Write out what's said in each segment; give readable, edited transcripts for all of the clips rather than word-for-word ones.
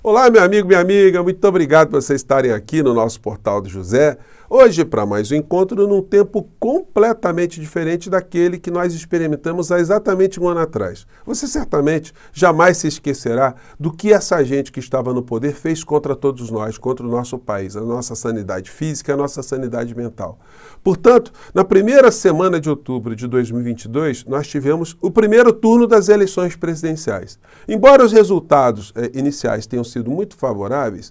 Olá, meu amigo, minha amiga, muito obrigado por vocês estarem aqui no nosso Portal do José. Hoje, para mais um encontro num tempo completamente diferente daquele que nós experimentamos há exatamente um ano atrás. Você certamente jamais se esquecerá do que essa gente que estava no poder fez contra todos nós, contra o nosso país, a nossa sanidade física, a nossa sanidade mental. Portanto, na primeira semana de outubro de 2022, nós tivemos o primeiro turno das eleições presidenciais. Embora os resultados iniciais tenham sido muito favoráveis,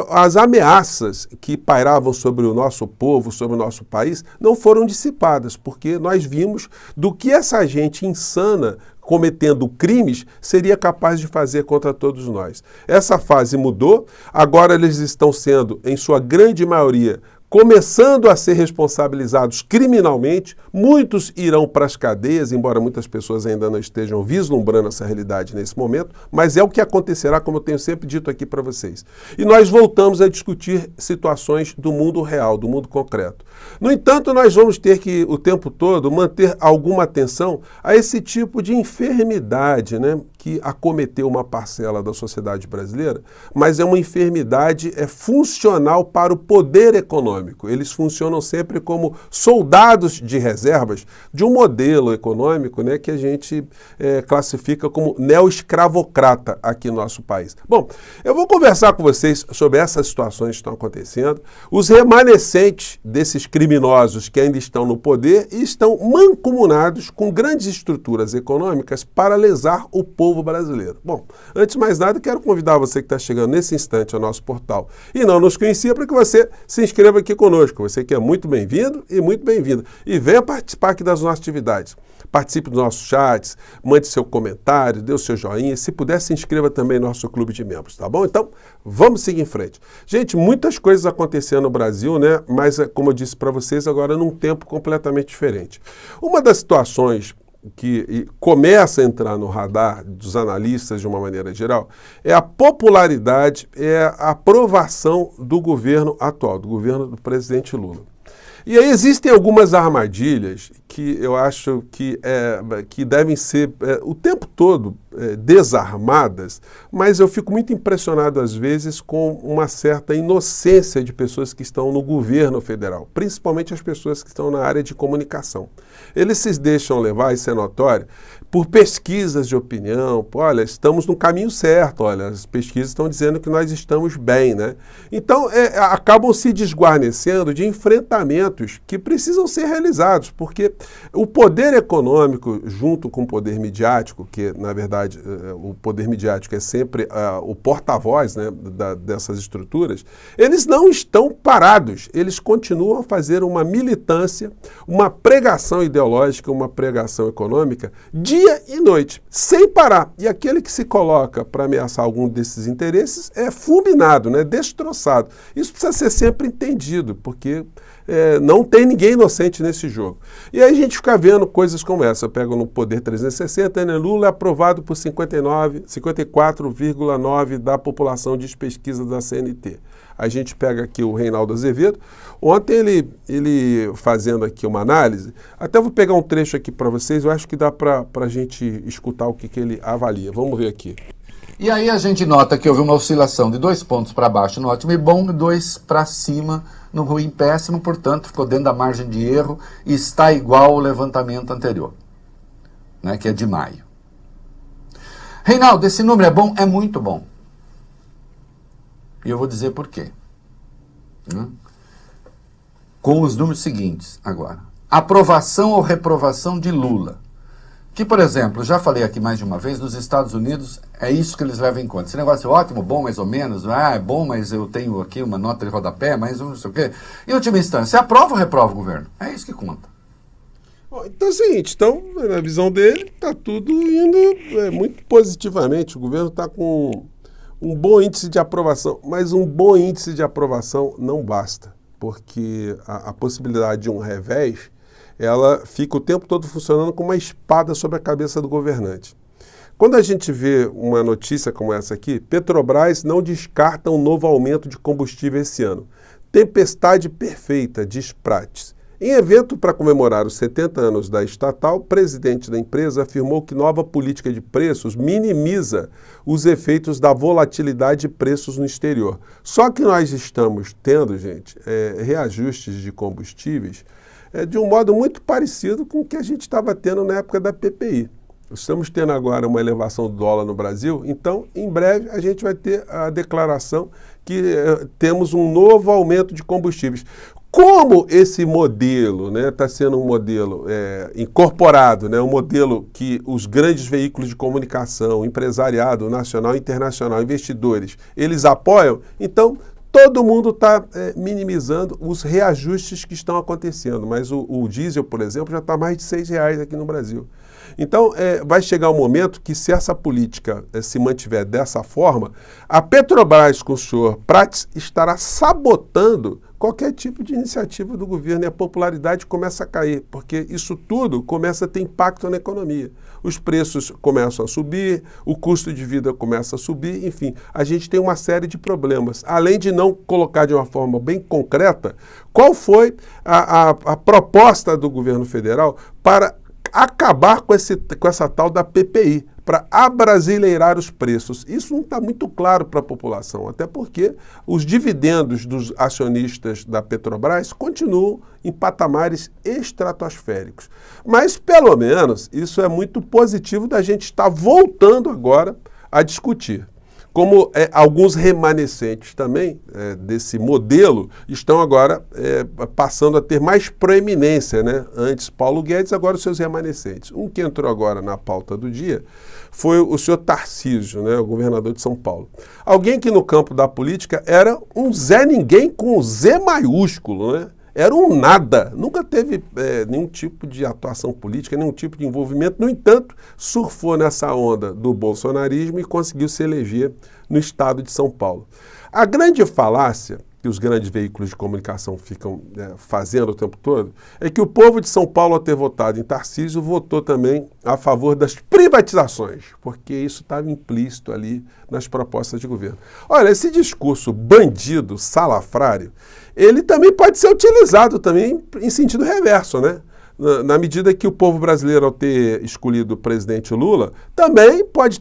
as ameaças que pairavam sobre o nosso povo, sobre o nosso país, não foram dissipadas, porque nós vimos do que essa gente insana cometendo crimes, seria capaz de fazer contra todos nós. Essa fase mudou, agora eles estão sendo, em sua grande maioria, começando a ser responsabilizados criminalmente, muitos irão para as cadeias, embora muitas pessoas ainda não estejam vislumbrando essa realidade nesse momento, mas é o que acontecerá, como eu tenho sempre dito aqui para vocês. E nós voltamos a discutir situações do mundo real, do mundo concreto. No entanto, nós vamos ter que, o tempo todo, manter alguma atenção a esse tipo de enfermidade, que acometeu uma parcela da sociedade brasileira, mas é uma enfermidade funcional para o poder econômico. Eles funcionam sempre como soldados de reservas de um modelo econômico que a gente classifica como neo-escravocrata aqui no nosso país. Bom, eu vou conversar com vocês sobre essas situações que estão acontecendo, os remanescentes desses criminosos que ainda estão no poder e estão mancomunados com grandes estruturas econômicas para lesar o povo brasileiro. Bom, antes de mais nada, quero convidar você que está chegando nesse instante ao nosso portal e não nos conhecia para que você se inscreva aqui conosco. Você que é muito bem-vindo e muito bem-vinda. E venha participar aqui das nossas atividades. Participe dos nossos chats, mande seu comentário, dê o seu joinha. Se puder, se inscreva também no nosso clube de membros, tá bom? Então, vamos seguir em frente. Gente, muitas coisas acontecendo no Brasil, mas, como eu disse para vocês, agora num tempo completamente diferente. Uma das situações que começa a entrar no radar dos analistas de uma maneira geral, é a popularidade, é a aprovação do governo atual, do governo do presidente Lula. E aí existem algumas armadilhas que eu acho que devem ser o tempo todo desarmadas, mas eu fico muito impressionado às vezes com uma certa inocência de pessoas que estão no governo federal, principalmente as pessoas que estão na área de comunicação. Eles se deixam levar, isso é notório, por pesquisas de opinião. Olha, estamos no caminho certo, olha, as pesquisas estão dizendo que nós estamos bem, Então, acabam se desguarnecendo de enfrentamentos que precisam ser realizados, porque o poder econômico, junto com o poder midiático, que, na verdade, o poder midiático é sempre o porta-voz dessas estruturas, eles não estão parados, eles continuam a fazer uma militância, uma pregação ideológica, uma pregação econômica, dia e noite, sem parar. E aquele que se coloca para ameaçar algum desses interesses é fulminado, destroçado. Isso precisa ser sempre entendido, porque não tem ninguém inocente nesse jogo. E aí a gente fica vendo coisas como essa. Eu pego no Poder 360, Lula é aprovado por 54,9% da população, diz pesquisa da CNT. A gente pega aqui o Reinaldo Azevedo. Ontem ele fazendo aqui uma análise, até vou pegar um trecho aqui para vocês, eu acho que dá para a gente escutar o que ele avalia. Vamos ver aqui. E aí a gente nota que houve uma oscilação de 2 pontos para baixo no ótimo e bom e 2 para cima no ruim e péssimo, portanto ficou dentro da margem de erro e está igual ao levantamento anterior, que é de maio. Reinaldo, esse número é bom? É muito bom. E eu vou dizer por quê. Com os números seguintes agora. Aprovação ou reprovação de Lula. Que, por exemplo, já falei aqui mais de uma vez, nos Estados Unidos é isso que eles levam em conta. Esse negócio é ótimo, bom, mais ou menos. É bom, mas eu tenho aqui uma nota de rodapé, mas não sei o quê. Em última instância, aprova ou reprova o governo? É isso que conta. Então é o seguinte, na visão dele, está tudo indo muito positivamente. O governo está com um bom índice de aprovação, mas um bom índice de aprovação não basta, porque a possibilidade de um revés, ela fica o tempo todo funcionando como uma espada sobre a cabeça do governante. Quando a gente vê uma notícia como essa aqui, Petrobras não descarta um novo aumento de combustível esse ano. Tempestade perfeita, diz Prates. Em evento para comemorar os 70 anos da estatal, o presidente da empresa afirmou que nova política de preços minimiza os efeitos da volatilidade de preços no exterior. Só que nós estamos tendo, gente, reajustes de combustíveis de um modo muito parecido com o que a gente estava tendo na época da PPI. Estamos tendo agora uma elevação do dólar no Brasil, então, em breve, a gente vai ter a declaração que temos um novo aumento de combustíveis. Como esse modelo está sendo um modelo incorporado, um modelo que os grandes veículos de comunicação, empresariado, nacional e internacional, investidores, eles apoiam, então todo mundo está minimizando os reajustes que estão acontecendo. Mas o diesel, por exemplo, já está mais de R$6 aqui no Brasil. Então, vai chegar um momento que, se essa política se mantiver dessa forma, a Petrobras, com o senhor Prats, estará sabotando qualquer tipo de iniciativa do governo e a popularidade começa a cair, porque isso tudo começa a ter impacto na economia. Os preços começam a subir, o custo de vida começa a subir, enfim, a gente tem uma série de problemas. Além de não colocar de uma forma bem concreta, qual foi a proposta do governo federal para acabar com essa tal da PPI, para abrasileirar os preços. Isso não está muito claro para a população, até porque os dividendos dos acionistas da Petrobras continuam em patamares estratosféricos. Mas, pelo menos, isso é muito positivo da gente estar voltando agora a discutir. Como alguns remanescentes também desse modelo estão agora passando a ter mais proeminência, né? Antes Paulo Guedes, agora os seus remanescentes. Um que entrou agora na pauta do dia foi o senhor Tarcísio, né? O governador de São Paulo. Alguém que no campo da política era um Zé Ninguém com Z maiúsculo, né? Era um nada, nunca teve nenhum tipo de atuação política, nenhum tipo de envolvimento. No entanto, surfou nessa onda do bolsonarismo e conseguiu se eleger no estado de São Paulo. A grande falácia que os grandes veículos de comunicação ficam fazendo o tempo todo é que o povo de São Paulo, ao ter votado em Tarcísio, votou também a favor das privatizações, porque isso estava implícito ali nas propostas de governo. Olha, esse discurso bandido, salafrário, ele também pode ser utilizado também em sentido reverso, né? Na medida que o povo brasileiro, ao ter escolhido o presidente Lula, também pode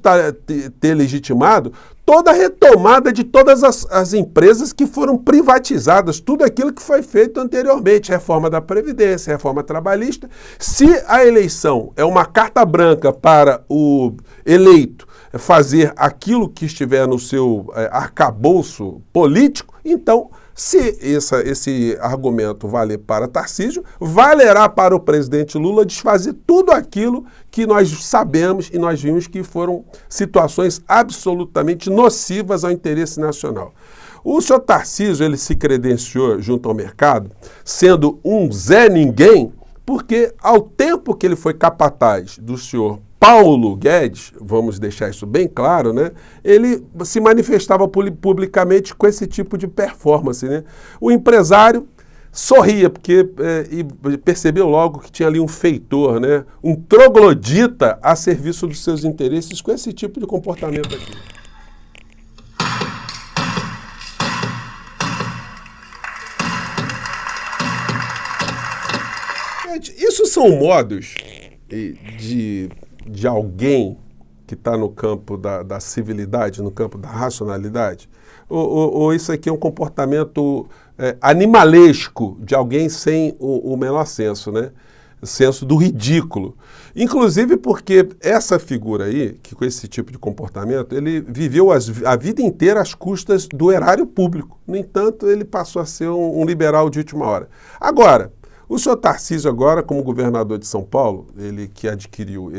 ter legitimado toda a retomada de todas as empresas que foram privatizadas, tudo aquilo que foi feito anteriormente, reforma da Previdência, reforma trabalhista. Se a eleição é uma carta branca para o eleito fazer aquilo que estiver no seu arcabouço político, então, se esse argumento valer para Tarcísio, valerá para o presidente Lula desfazer tudo aquilo que nós sabemos e nós vimos que foram situações absolutamente nocivas ao interesse nacional. O senhor Tarcísio, ele se credenciou junto ao mercado, sendo um Zé Ninguém, porque ao tempo que ele foi capataz do senhor Paulo Guedes, vamos deixar isso bem claro, né? Ele se manifestava publicamente com esse tipo de performance, né? O empresário sorria, porque percebeu logo que tinha ali um feitor, né? Um troglodita a serviço dos seus interesses com esse tipo de comportamento aqui. Gente, isso são modos de alguém que está no campo da civilidade, no campo da racionalidade? Ou isso aqui é um comportamento animalesco de alguém sem o menor senso, né? O senso do ridículo. Inclusive porque essa figura aí, que com esse tipo de comportamento, ele viveu a vida inteira às custas do erário público. No entanto, ele passou a ser um liberal de última hora. Agora, o senhor Tarcísio agora, como governador de São Paulo, ele que adquiriu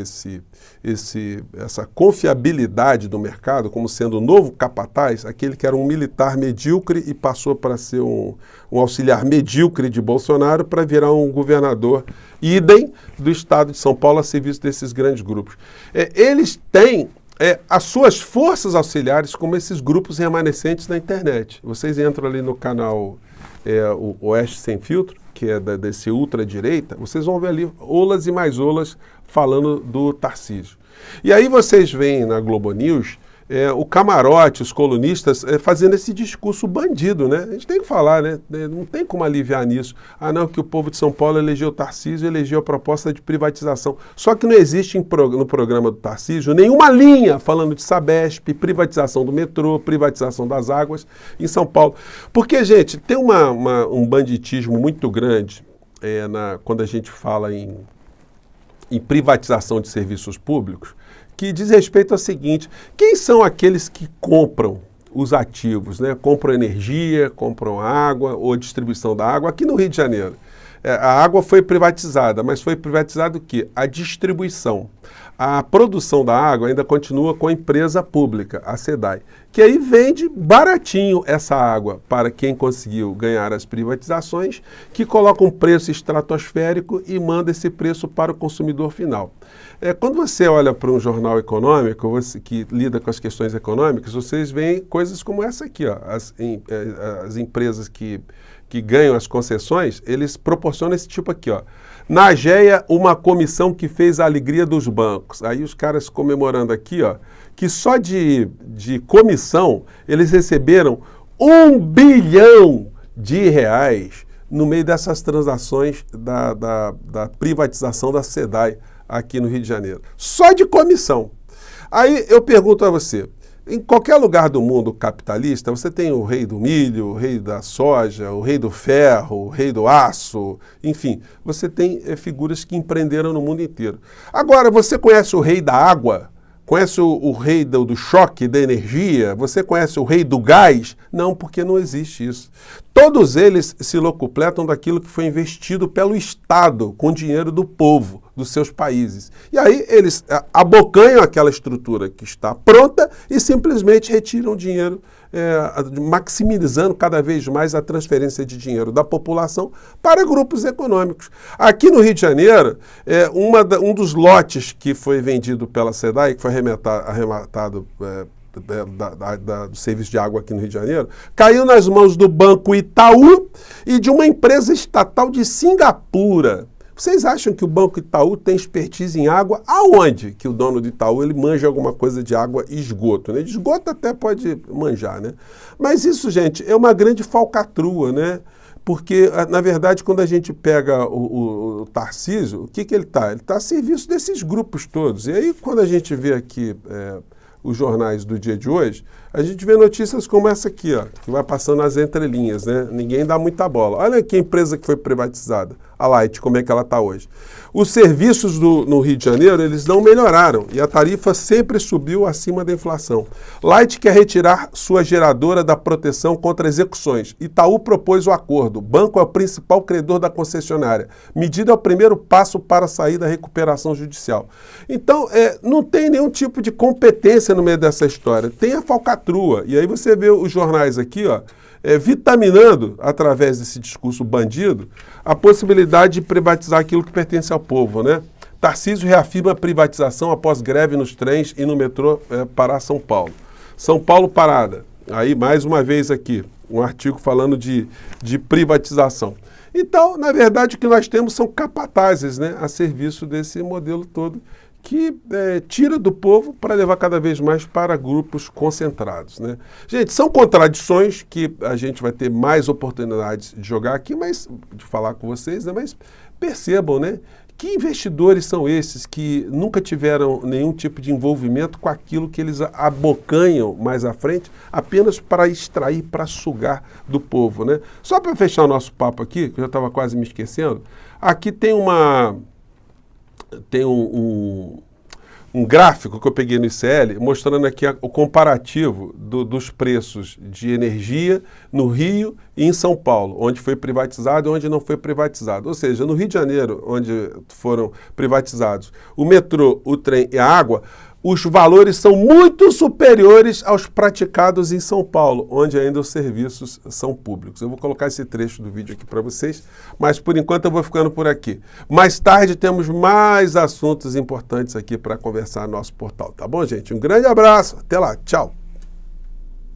essa confiabilidade do mercado como sendo o novo capataz, aquele que era um militar medíocre e passou para ser um auxiliar medíocre de Bolsonaro para virar um governador idem do estado de São Paulo a serviço desses grandes grupos. Eles têm as suas forças auxiliares como esses grupos remanescentes na internet. Vocês entram ali no canal o Oeste Sem Filtro, que é desse ultradireita, vocês vão ver ali olas e mais olas falando do Tarcísio. E aí vocês veem na Globo News o camarote, os colunistas, fazendo esse discurso bandido, né? A gente tem que falar, né? Não tem como aliviar nisso. Ah, não, que o povo de São Paulo elegeu o Tarcísio, elegeu a proposta de privatização. Só que não existe no programa do Tarcísio nenhuma linha falando de Sabesp, privatização do metrô, privatização das águas em São Paulo. Porque, gente, tem um banditismo muito grande quando a gente fala em privatização de serviços públicos, que diz respeito ao seguinte: quem são aqueles que compram os ativos, né? Compram energia, compram água ou distribuição da água aqui no Rio de Janeiro? A água foi privatizada, mas foi privatizado o quê? A distribuição. A produção da água ainda continua com a empresa pública, a SEDAI, que aí vende baratinho essa água para quem conseguiu ganhar as privatizações, que coloca um preço estratosférico e manda esse preço para o consumidor final. Quando você olha para um jornal econômico, que lida com as questões econômicas, vocês veem coisas como essa aqui, ó. As empresas que ganham as concessões, eles proporcionam esse tipo aqui, ó. Na AGEA, uma comissão que fez a alegria dos bancos. Aí os caras comemorando aqui, ó, que só de comissão eles receberam R$1 bilhão no meio dessas transações da privatização da SEDAI aqui no Rio de Janeiro. Só de comissão. Aí eu pergunto a você, em qualquer lugar do mundo capitalista, você tem o rei do milho, o rei da soja, o rei do ferro, o rei do aço, enfim, você tem figuras que empreenderam no mundo inteiro. Agora, você conhece o rei da água? Conhece o rei do choque, da energia? Você conhece o rei do gás? Não, porque não existe isso. Todos eles se locupletam daquilo que foi investido pelo Estado, com dinheiro do povo, dos seus países. E aí eles abocanham aquela estrutura que está pronta e simplesmente retiram o dinheiro, maximizando cada vez mais a transferência de dinheiro da população para grupos econômicos. Aqui no Rio de Janeiro, um dos lotes que foi vendido pela SEDAI, que foi arrematado do serviço de água aqui no Rio de Janeiro, caiu nas mãos do Banco Itaú e de uma empresa estatal de Singapura. Vocês acham que o Banco Itaú tem expertise em água? Aonde que o dono do Itaú ele manja alguma coisa de água e esgoto? Né? De esgoto até pode manjar, né? Mas isso, gente, é uma grande falcatrua, né? Porque, na verdade, quando a gente pega o Tarcísio, o que ele está? Ele está a serviço desses grupos todos. E aí, quando a gente vê aqui os jornais do dia de hoje, a gente vê notícias como essa aqui, ó, que vai passando nas entrelinhas, né? Ninguém dá muita bola. Olha aqui a empresa que foi privatizada, a Light, como é que ela está hoje. Os serviços no Rio de Janeiro, eles não melhoraram e a tarifa sempre subiu acima da inflação. Light quer retirar sua geradora da proteção contra execuções. Itaú propôs o acordo. O banco é o principal credor da concessionária. Medida é o primeiro passo para sair da recuperação judicial. Então, não tem nenhum tipo de competência no meio dessa história. Tem a falcatrua. E aí você vê os jornais aqui, ó, vitaminando, através desse discurso bandido, a possibilidade de privatizar aquilo que pertence ao povo, né? Tarcísio reafirma a privatização após greve nos trens e no metrô para São Paulo. São Paulo parada. Aí, mais uma vez aqui, um artigo falando de privatização. Então, na verdade, o que nós temos são capatazes, né, a serviço desse modelo todo, que tira do povo para levar cada vez mais para grupos concentrados, né? Gente, são contradições que a gente vai ter mais oportunidades de jogar aqui, de falar com vocês, né? Mas percebam, né? Que investidores são esses que nunca tiveram nenhum tipo de envolvimento com aquilo que eles abocanham mais à frente, apenas para extrair, para sugar do povo, né? Só para fechar o nosso papo aqui, que eu já estava quase me esquecendo, aqui tem um gráfico que eu peguei no ICL, mostrando aqui o comparativo dos preços de energia no Rio e em São Paulo, onde foi privatizado e onde não foi privatizado. Ou seja, no Rio de Janeiro, onde foram privatizados o metrô, o trem e a água, os valores são muito superiores aos praticados em São Paulo, onde ainda os serviços são públicos. Eu vou colocar esse trecho do vídeo aqui para vocês, mas por enquanto eu vou ficando por aqui. Mais tarde temos mais assuntos importantes aqui para conversar no nosso portal, tá bom, gente? Um grande abraço, até lá, tchau!